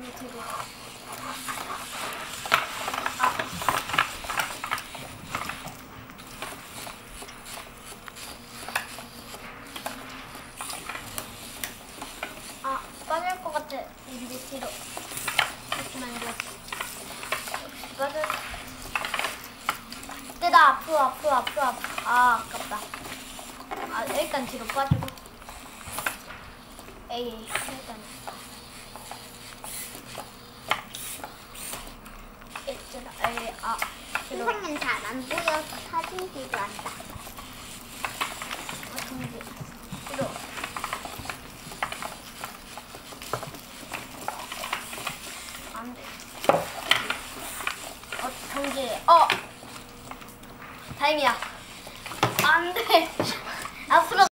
뒤로. 빠질 것 같아. 이제 뒤로. 잠시만요. 빠질. 나 앞으로. 아깝다. 일단 뒤로 빠지고. 에이, 일단. 세상은 잘 안 보여서 사진 찍어한다. 정지. 뒤로. 안 돼. 정지. 타임이야. 안 돼. 앞으로.